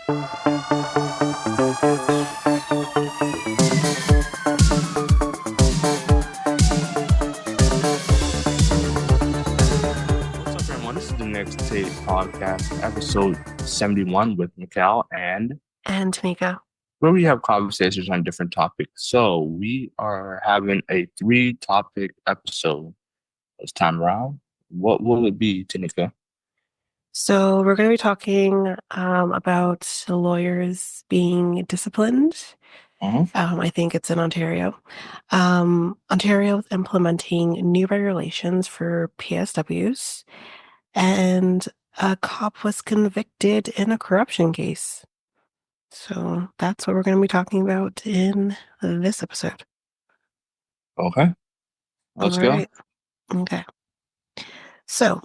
What's up, everyone? This is the Next Take Podcast, episode 71 with Mikel, and And Tanyka. where we have conversations on different topics. So we are having a three-topic episode this time around. What will it be, Tanika? So we're going to be talking about lawyers being disciplined. Mm-hmm. I think it's in Ontario. Ontario is implementing new regulations for PSWs, and a cop was convicted in a corruption case. So that's what we're going to be talking about in this episode. Okay, All let's go. right. Okay. So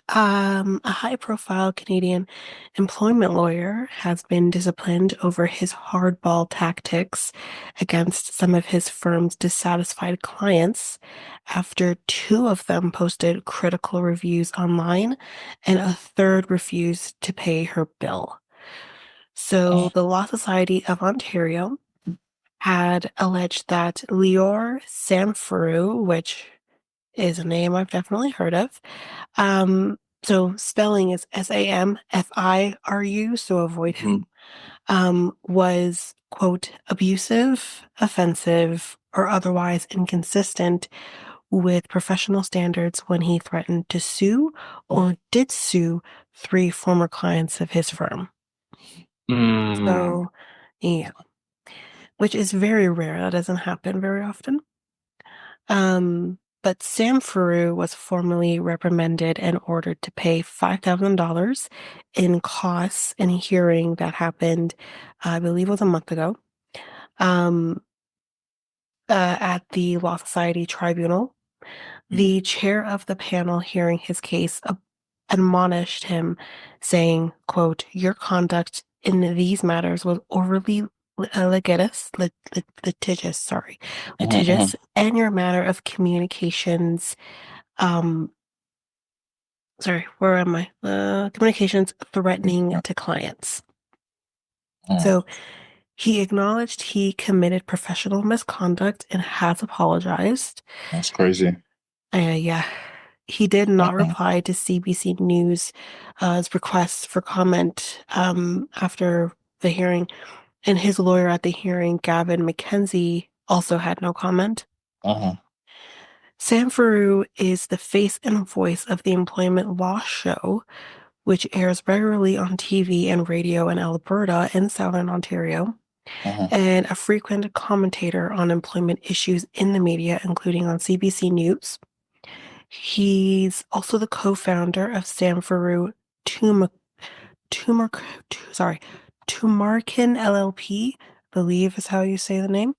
a high-profile Canadian employment lawyer has been disciplined over his hardball tactics against some of his firm's dissatisfied clients after two of them posted critical reviews online and a third refused to pay her bill. So the Law Society of Ontario had alleged that Lior Samfiru, which is a name I've definitely heard of. So spelling is Samfiru, so avoid Mm-hmm. him. Was, quote, abusive, offensive, or otherwise inconsistent with professional standards when he threatened to sue or did sue three former clients of his firm. Mm, So, yeah, which is very rare. That doesn't happen very often. But Sam Faru was formally reprimanded and ordered to pay $5,000 in costs in a hearing that happened, I believe it was a month ago, um, at the Law Society Tribunal. The chair of the panel hearing his case admonished him, saying, quote, "Your conduct in these matters was overly mm-hmm. litigious, and your manner of communications, um, where am I? Communications threatening to clients." So he acknowledged he committed professional misconduct and has apologized. That's crazy. Yeah. He did not Uh-uh. reply to CBC News' requests for comment after the hearing, and his lawyer at the hearing, Gavin McKenzie, also had no comment. Uh-huh. Sam Faru is the face and voice of the Employment Law Show, which airs regularly on TV and radio in Alberta and Southern Ontario, Uh-huh. and a frequent commentator on employment issues in the media, including on CBC News. He's also the co-founder of Sam Faru Tumor, Tumor, Tumarkin LLP, I believe is how you say the name.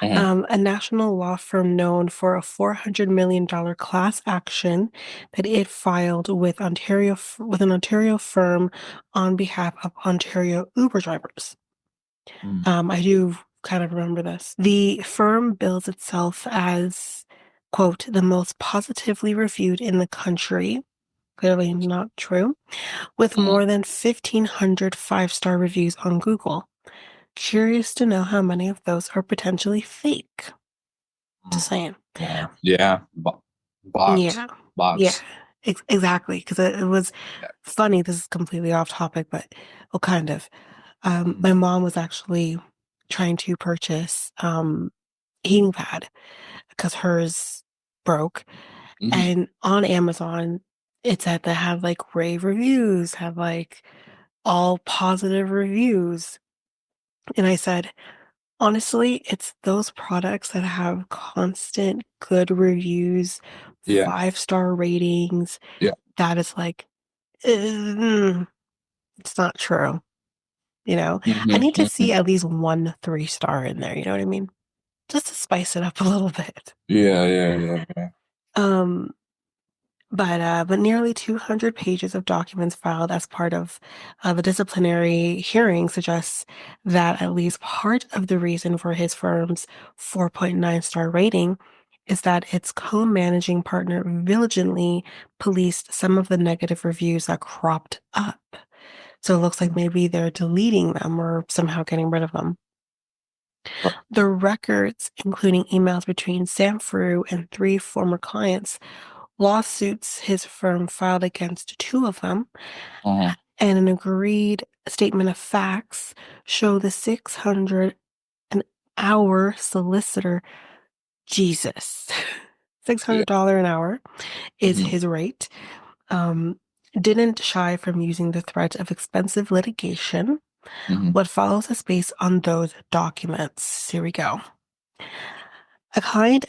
Uh-huh. A national law firm known for a $400 million class action that it filed with with an Ontario firm on behalf of Ontario Uber drivers. Mm. I do kind of remember this. The firm bills itself as, quote, the most positively reviewed in the country. Clearly not true. With Mm. more than 1,500 five-star reviews on Google. Curious to know how many of those are potentially fake. Mm. Just saying. Yeah. Yeah. Bots. Yeah. Yeah. Bots. Exactly. Because it was Yeah. funny. This is completely off topic, but well, kind of. Mm. My mom was actually trying to purchase heating pad because hers broke. Mhm. And on Amazon, it said they have like rave reviews, have like all positive reviews. And I said, honestly, it's those products that have constant good reviews, Yeah. five-star ratings, Yeah. that is like, it's not true. I need to see Mm-hmm. at least one three-star in there. You know what I mean? Just to spice it up a little bit. Yeah. Yeah. Yeah. Yeah. Um, but nearly 200 pages of documents filed as part of the disciplinary hearing suggests that at least part of the reason for his firm's 4.9-star rating is that its co-managing partner diligently policed some of the negative reviews that cropped up. So it looks like maybe they're deleting them or somehow getting rid of them. Right. The records, including emails between Sanfru and three former clients, lawsuits his firm filed against two of them, Uh-huh. and an agreed statement of facts show the 600 an hour solicitor. Jesus. Yeah. $600 an hour is Mm-hmm. his rate. Um, didn't shy from using the threat of expensive litigation. Mm-hmm. What follows is based on those documents. Here we go. A client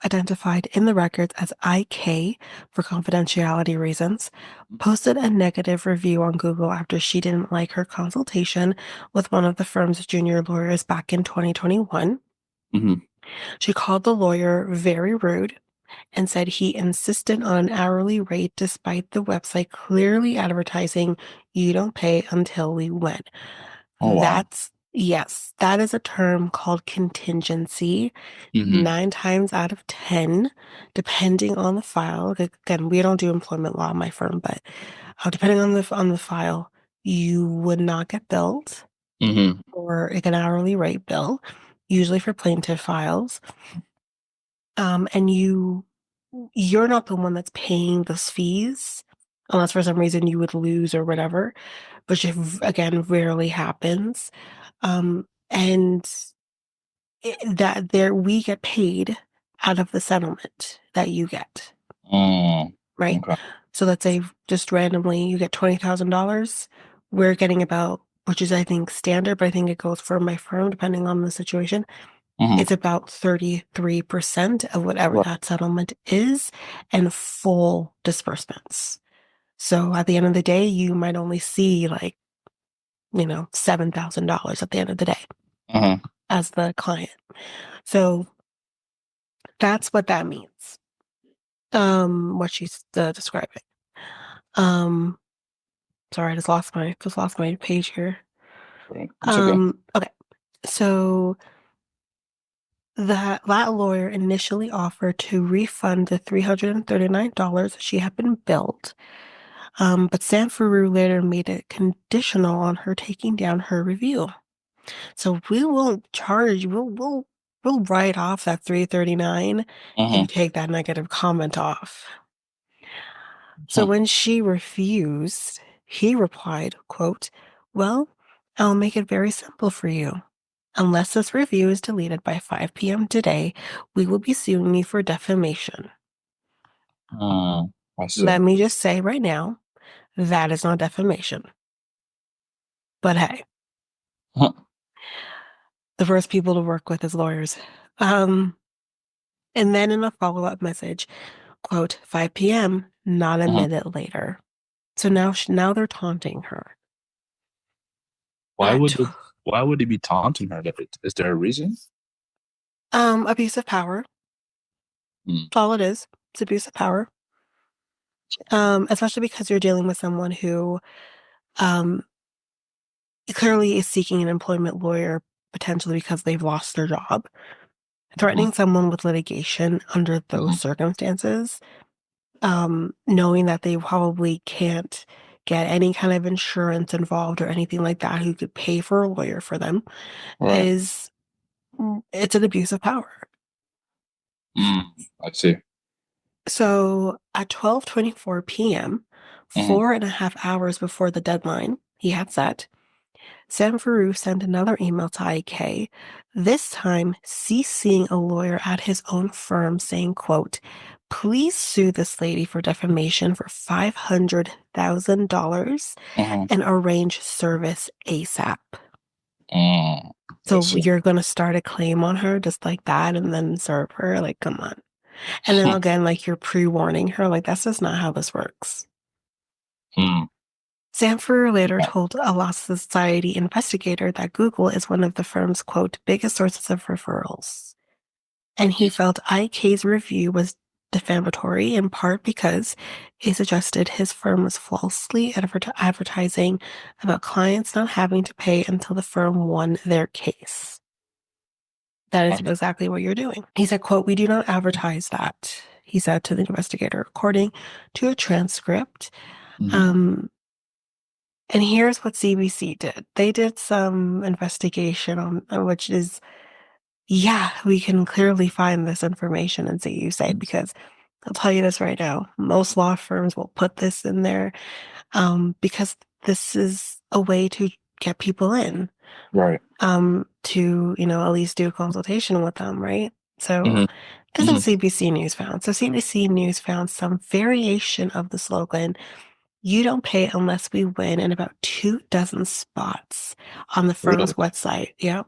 identified in the records as IK for confidentiality reasons posted a negative review on Google after she didn't like her consultation with one of the firm's junior lawyers back in 2021. Mm-hmm. She called the lawyer very rude and said he insisted on an hourly rate despite the website clearly advertising you don't pay until we win. Oh wow. Yes, that is a term called contingency. Mm-hmm. 9 times out of 10, depending on the file. Again, we don't do employment law in my firm, but depending on the file, you would not get billed Mm-hmm. or like an hourly rate bill, usually for plaintiff files. And you're not the one that's paying those fees, unless for some reason you would lose or whatever, which again rarely happens. And that there we get paid out of the settlement that you get, Mm. right? Okay. So let's say just randomly you get $20,000. We're getting about, which is I think standard, but I think it goes for my firm depending on the situation. Mm-hmm. It's about 33% of whatever Right. that settlement is and full disbursements. So at the end of the day, you might only see like, $7,000 at the end of the day Uh-huh. as the client. So that's what that means. What she's describing. Um, sorry, I just lost my page here. Right. It's okay. Okay. So that lawyer initially offered to refund the $339 she had been billed. But Sanfuru later made it conditional on her taking down her review. So we won't charge, we'll write off that 339 if Uh-huh. you take that negative comment off. So Huh. when she refused, he replied, quote, "Well, I'll make it very simple for you. Unless this review is deleted by 5 p.m. today, we will be suing you for defamation." I see. Let me just say right now, that is not defamation. But hey, Huh. the first people to work with is lawyers. Um, and then in a follow-up message, quote, 5 p.m., not a Uh-huh. minute later. So now they're taunting her. Why would it, why would he be taunting her? Is there a reason? Abuse of power. Mm. That's all it is. It's abuse of power. Especially because you're dealing with someone who um clearly is seeking an employment lawyer potentially because they've lost their job. Uh-huh. Threatening someone with litigation under those Uh-huh. circumstances, knowing that they probably can't get any kind of insurance involved or anything like that who could pay for a lawyer for them, Right. is it's an abuse of power. Mm. I see. So at 12:24 p.m., Uh-huh. 4.5 hours before the deadline he had set, Sanfuru sent another email to IK, this time CCing a lawyer at his own firm saying, quote, "Please sue this lady for defamation for $500,000 Uh-huh. and arrange service ASAP." Mm. I So see. you're going to start a claim on her just like that and then serve her? Like, come on. And then again, like you're pre-warning her, like that's just not how this works. Mm. Sanford later Okay. told a Law Society investigator that Google is one of the firm's, quote, biggest sources of referrals. And he felt IK's review was defamatory in part because it suggested his firm was falsely advertising about clients not having to pay until the firm won their case. That is Okay. exactly what you're doing. He said, quote, "We do not advertise that," he said to the investigator, according to a transcript. Mm-hmm. Um, And here's what CBC did. They did some investigation on which is, yeah, we can clearly find this information in CUSA Mm. because I'll tell you this right now. Most law firms will put this in there because this is a way to get people in, Right. to, at least do a consultation with them, right? So Hmm. this is what Hmm. CBC News found. So CBC News found some variation of the slogan, "You don't pay unless we win," in about 2 dozen spots on the firm's Really? website. Yep.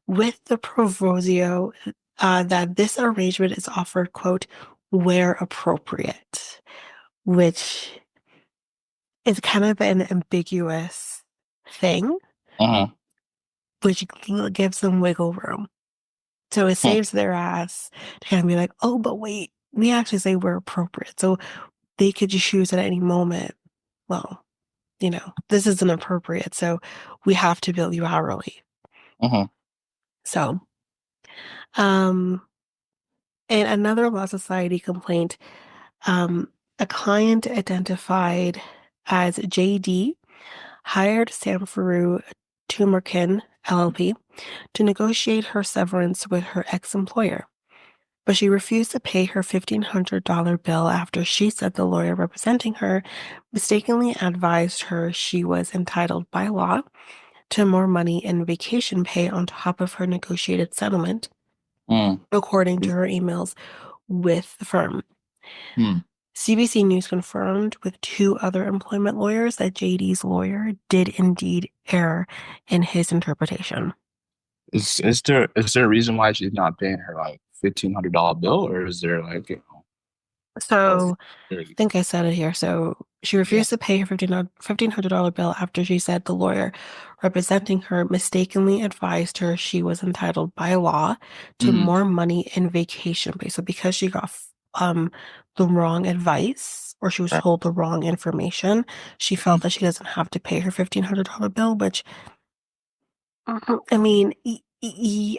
With the proviso that this arrangement is offered, quote, "where appropriate," which is kind of an ambiguous thing, Uh-huh. which gives them wiggle room. So it Huh. saves their ass to kind of be like, oh, but wait, we actually say we're appropriate. So they could just choose at any moment, well, this isn't appropriate. So we have to bill you hourly. Uh-huh. So, um, and another Law Society complaint, um, a client identified as JD hired Sanfaru Tumerkin LLP to negotiate her severance with her ex-employer, but she refused to pay her $1,500 bill after she said the lawyer representing her mistakenly advised her she was entitled by law to more money and vacation pay on top of her negotiated settlement, Mm. according to her emails with the firm. Mm. CBC News confirmed with two other employment lawyers that JD's lawyer did indeed err in his interpretation. Is there a reason why she's not paying her like $1,500 bill, or is there like or So there- I think I said it here. So she yeah. refused to pay her $1,500 bill after she said the lawyer representing her mistakenly advised her she was entitled by law to Mm. more money and vacation pay. So because she got the wrong advice or she was Right. told the wrong information, she felt Mm. that she doesn't have to pay her $1,500 bill, which I mean,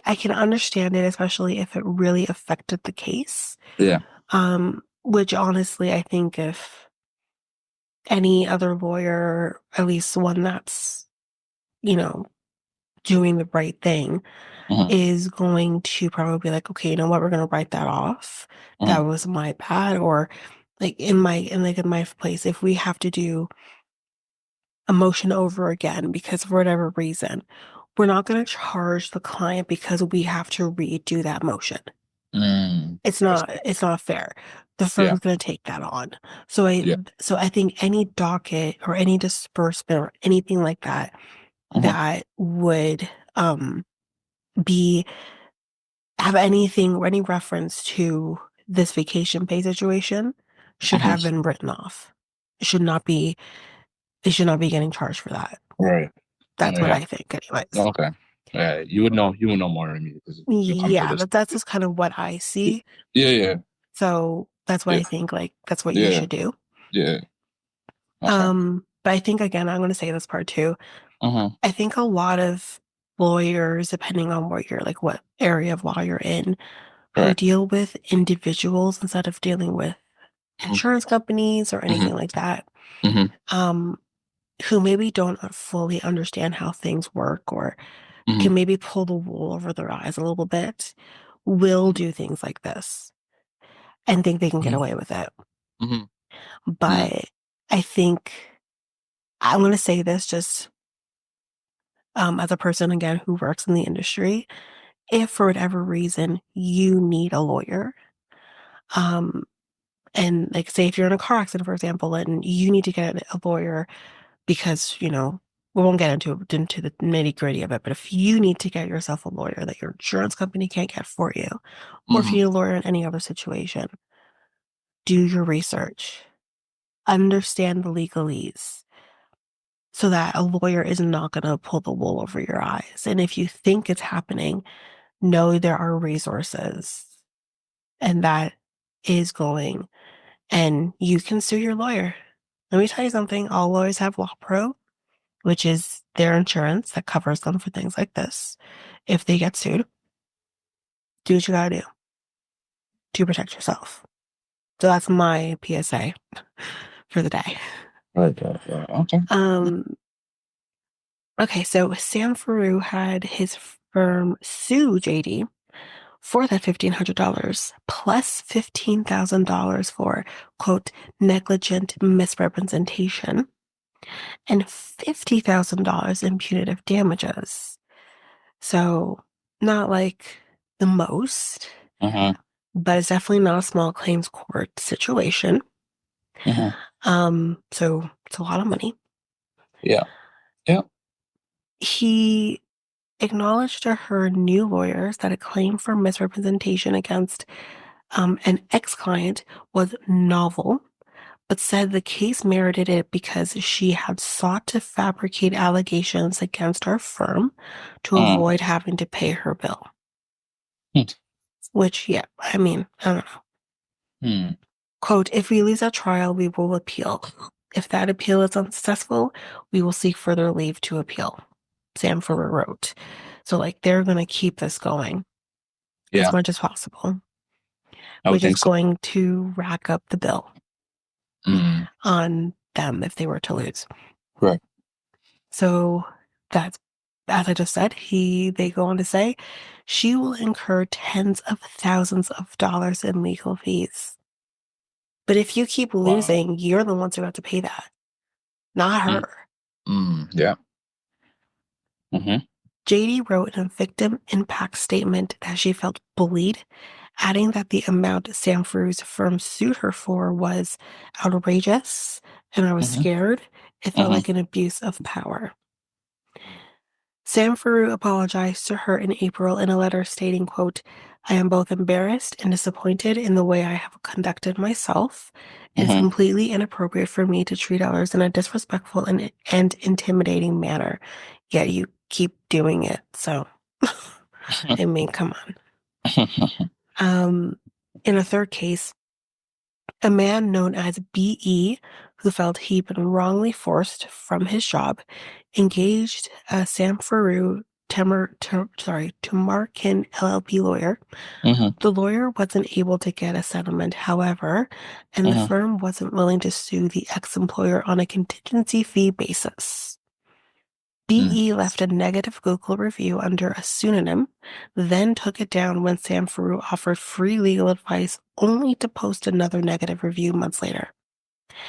I can understand it, especially if it really affected the case. Yeah. Which honestly, I think if any other lawyer, at least one that's, you know, doing the right thing, Uh-huh. is going to probably be like, okay, you know what, we're gonna write that off. That Uh-huh. was my bad. Or like in my place, if we have to do a motion over again because for whatever reason, we're not gonna charge the client because we have to redo that motion. Mm. It's I not see. it's not fair. The Yeah. firm's going to take that on. So I Yeah. so I think any docket or any disbursement or anything like that Uh-huh. that would be have anything or any reference to this vacation pay situation should Uh-huh. have been written off. It should not be it should not be getting charged for that. Right. That's what Yeah. I think anyways. Okay. Yeah. You would know more than me because you come to Yeah, this. that's just kind of what I see. Yeah. Yeah. So that's what Yeah. I think like that's what you Yeah. should do. Yeah. Okay. But I think again, I'm going to say this part too. Uh-huh. I think a lot of lawyers, depending on what area of law you're in, who Right. deal with individuals instead of dealing with Mm-hmm. insurance companies or Mm-hmm. anything like that, Mm-hmm. um, who maybe don't fully understand how things work or Mm-hmm. can maybe pull the wool over their eyes a little bit, will do things like this and think they can get away with it. Mm-hmm. Mm-hmm. But I think I'm going to say this just as a person again who works in the industry, if for whatever reason you need a lawyer, um, and like say if you're in a car accident, for example, and you need to get a lawyer because, we won't get into the nitty gritty of it, but if you need to get yourself a lawyer that your insurance company can't get for you, or if Mm-hmm. you need a lawyer in any other situation, do your research, understand the legalese so that a lawyer is not going to pull the wool over your eyes. And if you think it's happening, know there are resources and that is going and you can sue your lawyer. Let me tell you something. All lawyers have Law Pro, which is their insurance that covers them for things like this. If they get sued, do what you gotta do to protect yourself. So that's my PSA for the day. Right. Okay. Um, Okay, so Sam Faroux had his firm sue JD for that $1,500 plus $15,000 for, quote, negligent misrepresentation and $50,000 in punitive damages. So, not like the most, Mm-hmm. but it's definitely not a small claims court situation. Mm-hmm. So it's a lot of money. Yeah. Yeah. He acknowledged to her new lawyers that a claim for misrepresentation against an ex-client was novel, but said the case merited it because she had sought to fabricate allegations against our firm to Mm. avoid having to pay her bill. Hmm. Which, yeah, I mean, I don't know. Hmm. Quote, if we lose at trial, we will appeal. If that appeal is unsuccessful, we will seek further leave to appeal. Sam Farrar wrote. So, like, they're going to keep this going as Yeah. much as possible, I would which is think so. going to rack up the bill Mm. on them if they were to lose. Correct. So that's, as I just said, they go on to say she will incur tens of thousands of dollars in legal fees. But if you keep Wow. losing, you're the ones who have to pay that, not Mm. her. Mm. Yeah. Mm-hmm. JD wrote in a victim impact statement that she felt bullied, adding that the amount Sam Farroux's firm sued her for was outrageous, and I was Mm-hmm. scared. It felt Mm-hmm. like an abuse of power. Sam Farroux apologized to her in April in a letter stating, quote, I am both embarrassed and disappointed in the way I have conducted myself. It is Mm-hmm. completely inappropriate for me to treat others in a disrespectful and intimidating manner, yet you keep doing it. So, I mean, come on. Um, in a third case, a man known as B.E., who felt he'd been wrongly forced from his job, engaged a Sam Farroux Tumarkin LLP lawyer. Mm-hmm. The lawyer wasn't able to get a settlement, however, and the Mm-hmm. firm wasn't willing to sue the ex-employer on a contingency fee basis. Mm. BE left a negative Google review under a pseudonym, then took it down when Sam Farroux offered free legal advice only to post another negative review months later.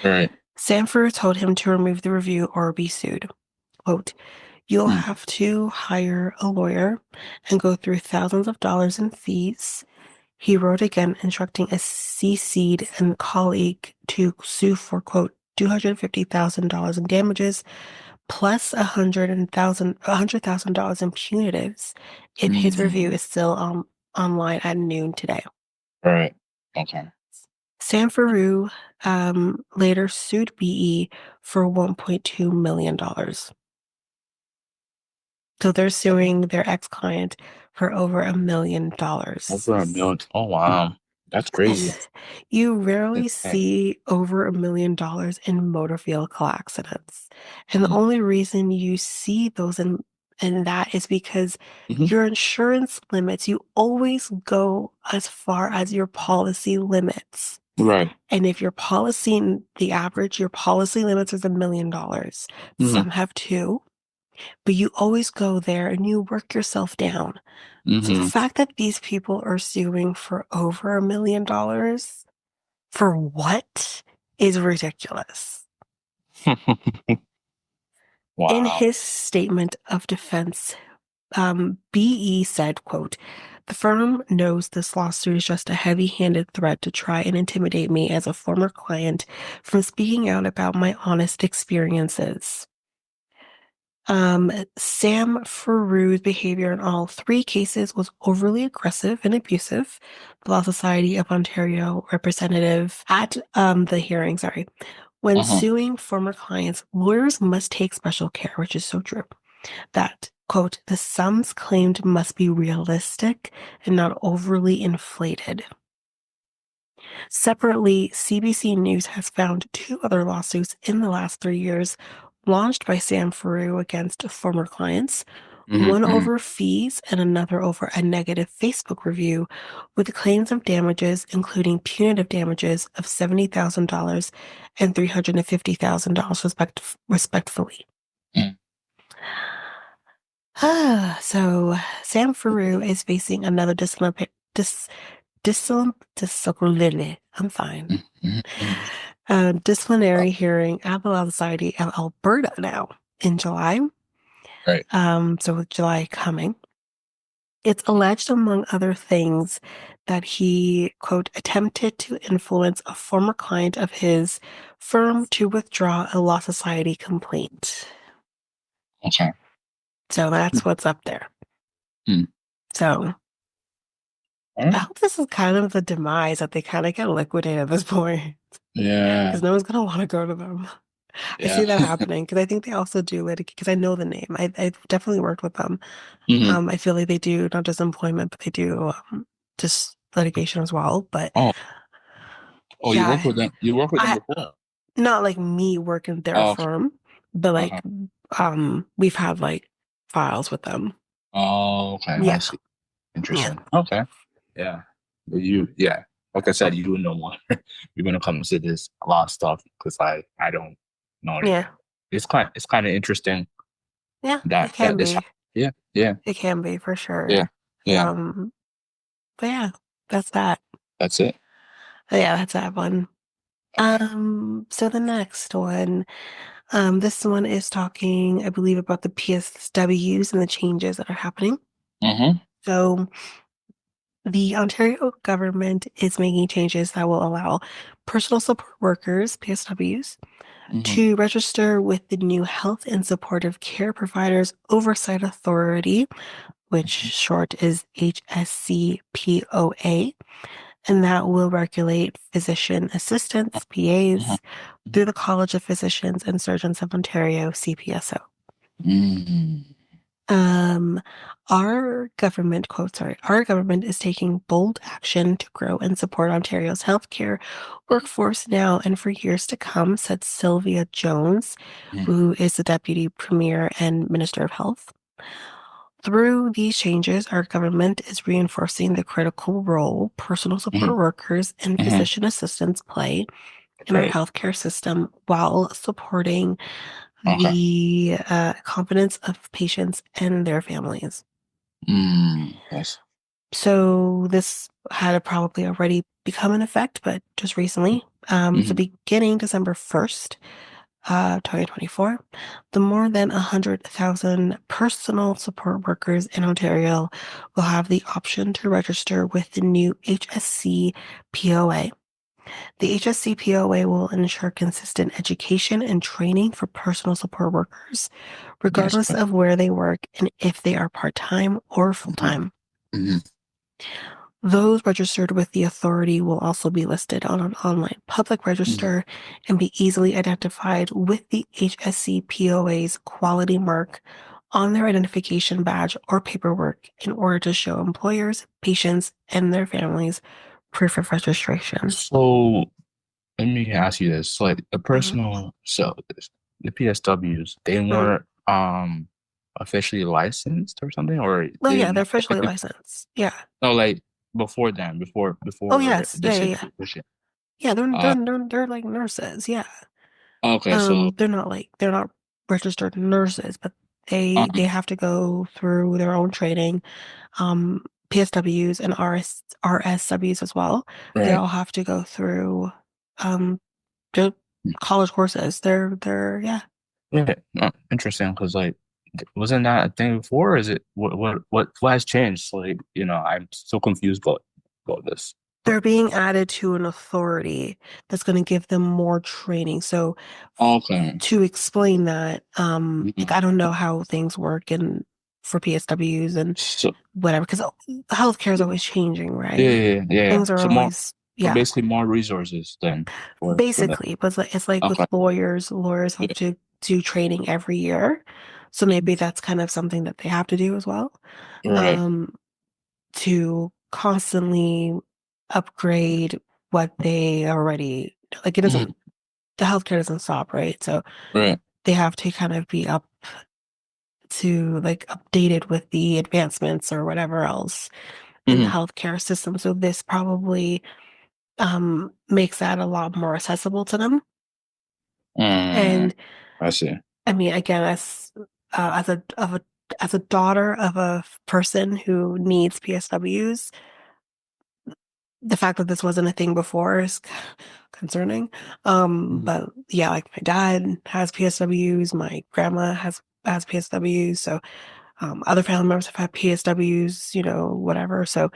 Right. Sam Farroux told him to remove the review or be sued. Quote, you'll Mm. have to hire a lawyer and go through thousands of dollars in fees. He wrote again, instructing a CC'd and colleague to sue for, quote, $250,000 in damages plus $100,000 in punitives if his review Mm. is still online at noon today. Right. Okay. Sam Farroux later sued BE for $1.2 million. So they're suing their ex-client for over $1 million. Over a million. Oh wow. That's crazy. You rarely Insane. see over $1 million in motor vehicle accidents. And the Mm. only reason you see those in that is because Mm-hmm. your insurance limits, you always go as far as your policy limits. Right. And if your policy, the average, your policy limits is $1 million. Mm-hmm. Some have two, but you always go there and you work yourself down. So the Mm-hmm. fact that these people are suing for over $1 million for what is ridiculous. In Wow. his statement of defense, BE said, quote, the firm knows this lawsuit is just a heavy-handed threat to try and intimidate me as a former client from speaking out about my honest experiences. Sam Farroux's behavior in all three cases was overly aggressive and abusive. The Law Society of Ontario representative at the hearing, sorry. When Mm-hmm. suing former clients, lawyers must take special care, which is so true. That, quote, the sums claimed must be realistic and not overly inflated. Separately, CBC News has found two other lawsuits in the last 3 years launched by Sam Farroux against former clients, one Mm-hmm. over fees and another over a negative Facebook review, with claims of damages, including punitive damages of $70,000 and $350,000 respectively. Mm. So Sam Faroux is facing another disciplinary, I'm fine. Mhm. Disciplinary hearing at the Law Society of Alberta now in July. Right. So with July coming, it's alleged, among other things, that he, quote, attempted to influence a former client of his firm to withdraw a Law Society complaint. Okay. So that's what's up there. Hmm. So All I right. hope this is kind of the demise that they kind of get liquidated at this point Yeah. because no one's going to want to go to them. I Yeah. see that happening because I think they also do litigation because I know the name. I've definitely worked with them. hmm I feel like they do not just employment, but they do just litigation as well. But Oh, oh, you work yeah, with them. You work with them I before. not like me working their Oh, okay. firm, but Uh-huh. like we've had like files with them. Oh, okay. I Yeah, see. yeah, Interesting. Okay. Yeah. Yeah. Like I said, you do know more. You're gonna come to this a lot of stuff because I don't know anything. yeah, It's kind of interesting yeah. It that can this. be. Yeah. Yeah. It can be for Yeah. sure. Yeah. Um, but yeah, that's that. That's it. Yeah, that's that one. So the next one, this one is talking, I believe, about the PSWs and the changes that are happening. Mm-hmm. So the Ontario government is making changes that will allow personal support workers, PSWs, Mm-hmm. to register with the new Health and Supportive Care Providers Oversight Authority, which short is HSCPOA, and that will regulate physician assistants, Mm-hmm. PAs, through the College of Physicians and Surgeons of Ontario, CPSO. Mm-hmm. Um, our government is taking bold action to grow and support Ontario's healthcare workforce now and for years to come, said Sylvia Jones, who is the Deputy Premier and Minister of Health. Through these changes, our government is reinforcing the critical role personal Mm-hmm. support workers and Mm-hmm. physician assistants play in our Right. healthcare system while supporting Okay. the confidence of patients and their families. Yes. So this had probably already become in effect, but just recently, so Mm-hmm. beginning December 1st, 2024, the more than 100,000 personal support workers in Ontario will have the option to register with the new HSC POA. The HSC POA will ensure consistent education and training for personal support workers, That's regardless good. of where they work and if they are part-time or Mm-hmm. full-time. Mm-hmm. Those registered with the authority will also be listed on an online public Mm-hmm. register and be easily identified with the HSC POA's quality mark on their identification badge or paperwork in order to show employers, patients, and their families proof of registration. So let me ask you this: so, like the Mhm. personal, so the PSWs, they Mhm. weren't officially licensed or something, or Oh they yeah, didn't. they're officially licensed. Yeah. No, like before then, Oh before yes. Yeah, this yeah, yeah. institution. Yeah, they're Uh, they're they're, they're like nurses. Yeah. okay, so They're not registered nurses, but they um, have to go through their own training. PSWs and RSWs as well. They right, all have to go through um their college courses. They're yeah. yeah, interesting because like wasn't that a thing before? Or is it what has changed? Like I'm so confused about this. They're being added to an authority that's going to give them more training. So Okay. to explain that, like Mhm. I don't know how things work and for PSWs and So whatever, because healthcare is always changing, yeah, right? yeah, yeah. Yeah. Things are So more, always, so yeah, basically more resources then for that. basically. But it's like with Okay. lawyers, lawyers have Yeah. to do training every year. So maybe that's kind of something that they have to do as well, Right. um, to constantly upgrade what they already, like it Mhm. doesn't, the healthcare doesn't stop, right? So Right. they have to kind of be up to like updated with the advancements or whatever else in the hmm healthcare system. So this probably makes that a lot more accessible to them. Mm, And I see. I mean, again, as a as a daughter of a person who needs PSWs, the fact that this wasn't a thing before is concerning. Mhm. But yeah, like my dad has PSWs, my grandma has PSWs, so other family members have had PSWs, whatever. So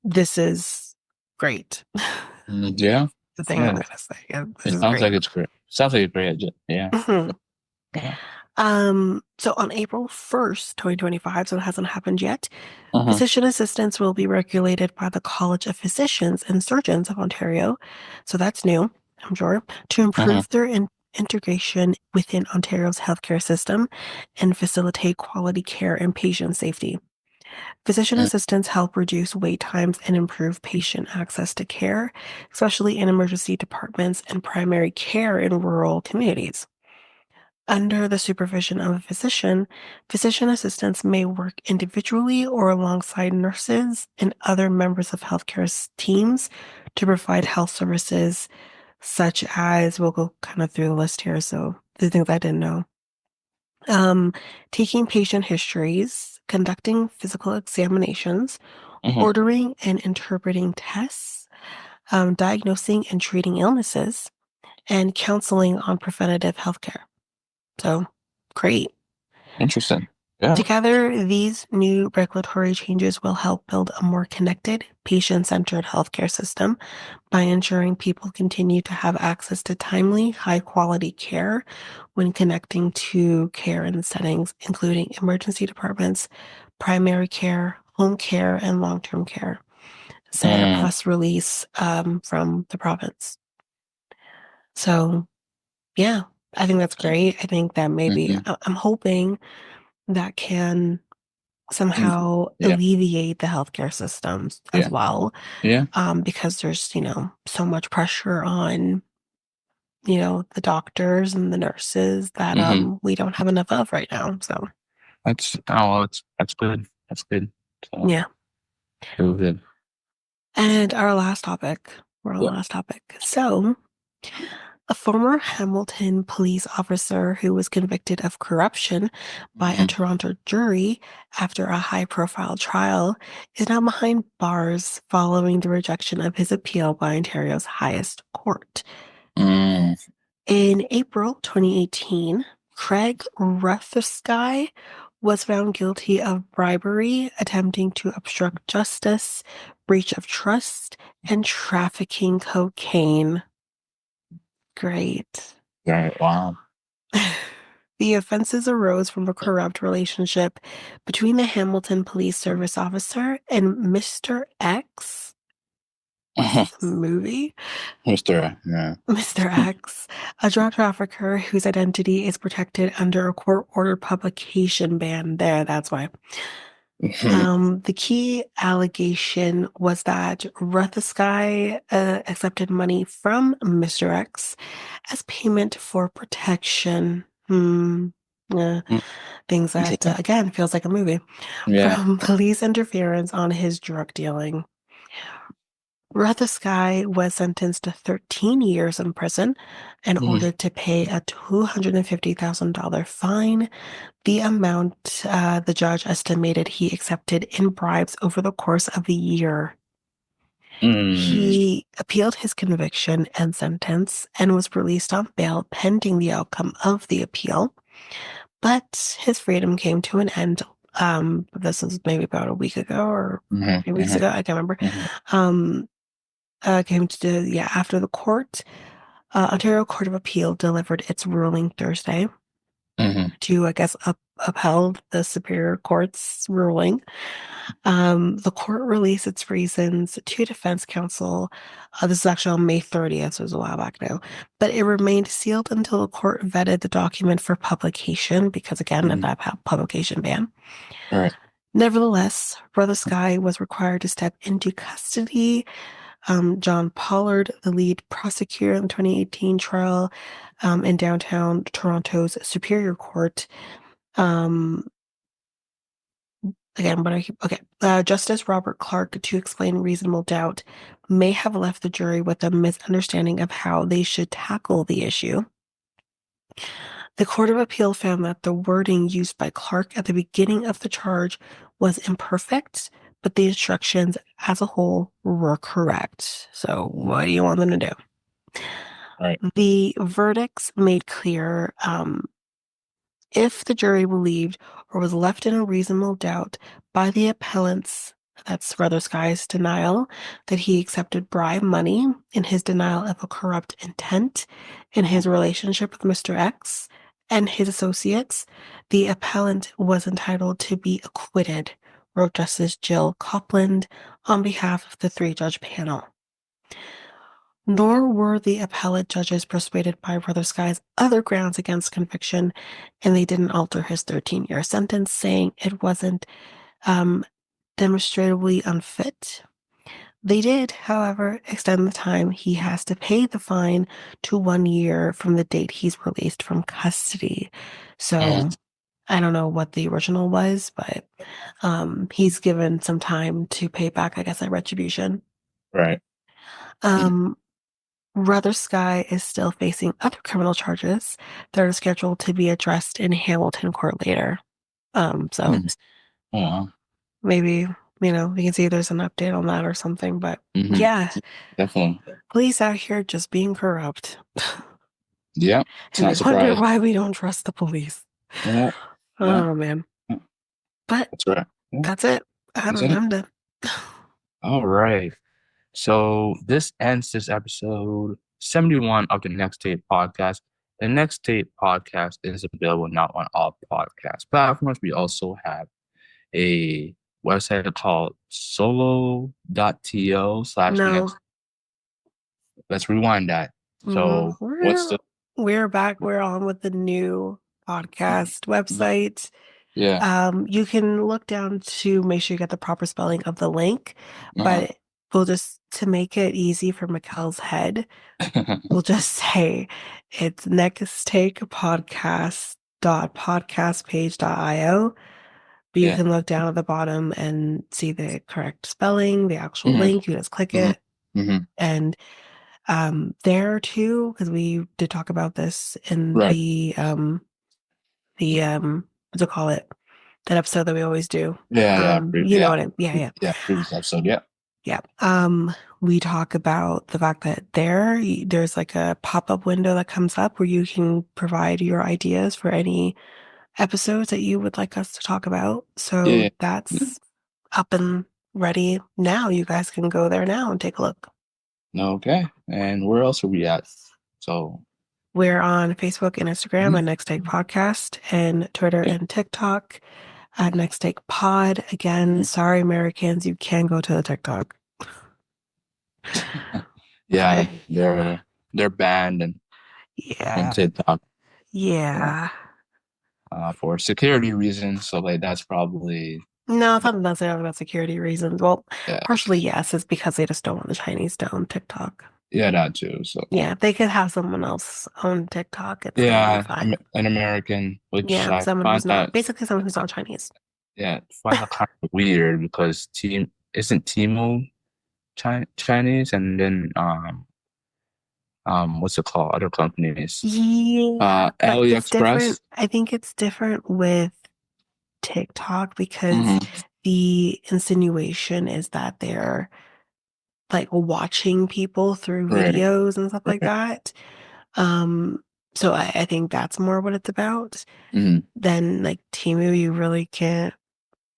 this is great. Yeah. The thing I'm Yeah. gonna say. Yeah, this It is sounds great. like it's great. Sounds like a great idea. Yeah. Mhm. Yeah. So on April 1st, 2025, so it hasn't happened yet, Uh-huh. physician assistants will be regulated by the College of Physicians and Surgeons of Ontario. So that's new, I'm sure, to Uh-huh. improve their integration within Ontario's healthcare system and facilitate quality care and patient safety. Physician Mm, assistants help reduce wait times and improve patient access to care, especially in emergency departments and primary care in rural communities. Under the supervision of a physician, physician assistants may work individually or alongside nurses and other members of healthcare teams to provide health services, such as we'll go kind of through the list here. So the things I didn't know. Um, Taking patient histories, conducting physical examinations, uh-huh. ordering and interpreting tests, diagnosing and treating illnesses, and counseling on preventative healthcare. So great. Interesting. Yeah. Together, these new regulatory changes will help build a more connected, patient-centered healthcare system by ensuring people continue to have access to timely, high-quality care when connecting to care in settings, including emergency departments, primary care, home care, and long-term care, said a Mm, press release from the province. So, yeah, I think that's great. I think that maybe mhm, I'm hoping that can mm, somehow yeah. alleviate the healthcare systems as Yeah. well, Yeah. because there's, so much pressure on, the doctors and the nurses that Hmm. we don't have enough of right now. So, Well, that's good. That's good. So yeah. it was good. And our last topic, we're on the Yeah. last topic. So, a former Hamilton police officer who was convicted of corruption by a Hmm. Toronto jury after a high-profile trial is now behind bars following the rejection of his appeal by Ontario's highest court. Mm, In April 2018, Craig Ruthsky was found guilty of bribery, attempting to obstruct justice, breach of trust, and trafficking cocaine. Great. right. Wow. The offenses arose from a corrupt relationship between the Hamilton Police Service officer and Mr. X. Was this a movie? Mr. Yeah. Mr. X, a drug trafficker whose identity is protected under a court-ordered publication ban. There, that's why. The key allegation was that Ruthsky accepted money from Mr. X as payment for protection. Yeah, things that, Interesting. again, feels like a movie. Yeah. From police interference on his drug dealing. Ruthsky was sentenced to 13 years in prison and Mhm. ordered to pay a $250,000 fine, the amount the judge estimated he accepted in bribes over the course of a year. Mm, He appealed his conviction and sentence and was released on bail pending the outcome of the appeal. But his freedom came to an end. This was maybe about a week ago or mhm, a few weeks mhm, ago. I can't remember. mhm, Um, Came to, yeah, after the court. Ontario Court of Appeal delivered its ruling Thursday mhm, to, I guess, upheld the Superior Court's ruling. The court released its reasons to defense counsel. This is actually on May 30th, so it was a while back now. But it remained sealed until the court vetted the document for publication, because again, of mhm. that publication ban. All right. Nevertheless, Brother Sky was required to step into custody. John Pollard, the lead prosecutor in the 2018 trial in downtown Toronto's Superior Court, um, again, but I keep, okay. Justice Robert Clark, to explain reasonable doubt, may have left the jury with a misunderstanding of how they should tackle the issue. The Court of Appeal found that the wording used by Clark at the beginning of the charge was imperfect, but the instructions as a whole were correct. So, what do you want them to do? Right. The verdicts made clear if the jury believed or was left in a reasonable doubt by the appellant's, that's Brother Sky's denial, that he accepted bribe money, in his denial of a corrupt intent, in his relationship with Mr. X and his associates, the appellant was entitled to be acquitted, wrote Justice Jill Copland on behalf of the three-judge panel. Nor were the appellate judges persuaded by Brother Sky's other grounds against conviction, and they didn't alter his 13-year sentence, saying it wasn't demonstrably unfit. They did, however, extend the time he has to pay the fine to 1 year from the date he's released from custody. So I don't know what the original was, but he's given some time to pay back, I guess, that retribution. Right. Um, Brother Sky is still facing other criminal charges that are scheduled to be addressed in Hamilton court later. So Oh, wow. maybe, we can see if there's an update on that or something. But Mm-hmm. yeah, Definitely. police out here just being corrupt. Yeah. It's And they not wonder surprising. why we don't trust the police. Yeah. Yeah. Oh man. But That's right. Yeah. that's it. That's it. I'm done. All right. So this ends this episode 71 of the Next Tape podcast. The Next Tape podcast is available not on all podcast platforms. We also have a website called solo.to/next. No. Let's rewind that. So what's the We're back. We're on with the new podcast website. You can look down to make sure you get the proper spelling of the link, but we'll just, to make it easy for Mikel's head, we'll just say it's nexttakepodcast.podcastpage.io. But you can look down at the bottom and see the correct spelling, the actual link. You just click it. And there too, because we did talk about this in the what's it call it? That episode that we always do. You know what yeah. Previous episode, yeah. Yeah. We talk about the fact that there's like a pop-up window that comes up where you can provide your ideas for any episodes that you would like us to talk about. So that's up and ready now. You guys can go there now and take a look. Okay. And where else are we at? So we're on Facebook and Instagram at Next Take Podcast, and Twitter and TikTok at Next Take Pod. Again, sorry, Americans, you can go to the TikTok. Yeah, they're banned and TikTok. Yeah. For security reasons. So like that's probably no, it's not necessarily about security reasons. Well, partially yes, it's because they just don't want the Chinese to own TikTok. Yeah, that too. So yeah, if they could have someone else own TikTok, it's yeah, fine. An American, which I someone who's find basically someone who's not Chinese. Yeah, find that kind of weird because isn't Timo Chinese, and then what's it called? Other companies. Yeah, but it's AliExpress. different. I think it's different with TikTok because the insinuation is that they're like watching people through videos and stuff like that. So I think that's more what it's about. Then like Temu, you really can't,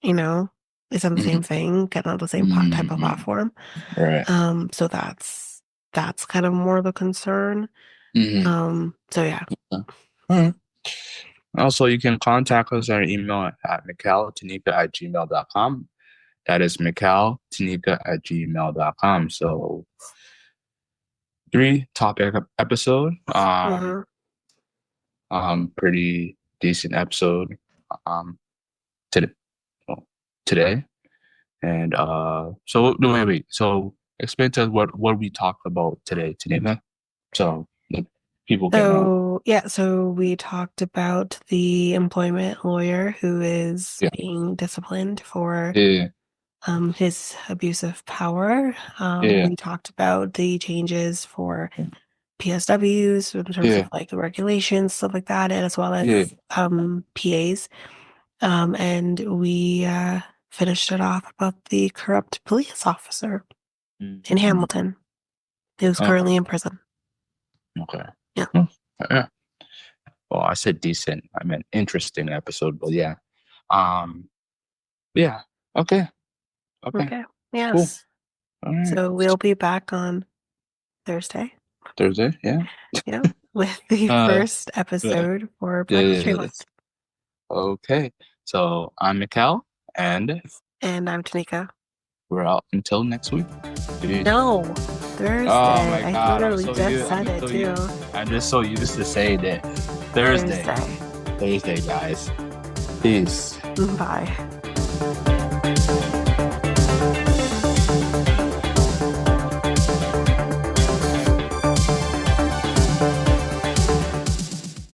it's not the same thing, kind of the same type of platform. Right. So that's kind of more the concern. So yeah. Also, you can contact us on our email at mikeltanyka@gmail.com. That is mikeltanyka@gmail.com. So 3-topic episode. Pretty decent episode. Today. And so wait. So explain to us what we talked about today, Tanyka. So people can know. So we talked about the employment lawyer who is being disciplined for his abuse of power. We talked about the changes for PSWs in terms of Yeah. like the regulations, stuff like that, and as well Yeah. as PAs. And we finished it off about the corrupt police officer in Mhm. Hamilton who's Oh, currently in prison. okay. Yeah. Hmm. Yeah. Well, I said decent. I meant interesting episode, but yeah. Um, yeah. Okay. Okay. Okay. Cool. Yes. All right. So we'll be back on Thursday. Thursday. Yeah. Yeah. With the Uh, first yeah. episode for Yeah. Black Yeah. History Yeah. Month. Okay. So I'm Mikel, and And I'm Tanika. we're out until next week. Peace. No, Oh Thursday. my I God, literally just said I'm it so too. used. I'm just so used to saying it. Thursday. Thursday. Thursday, guys. Peace. Bye.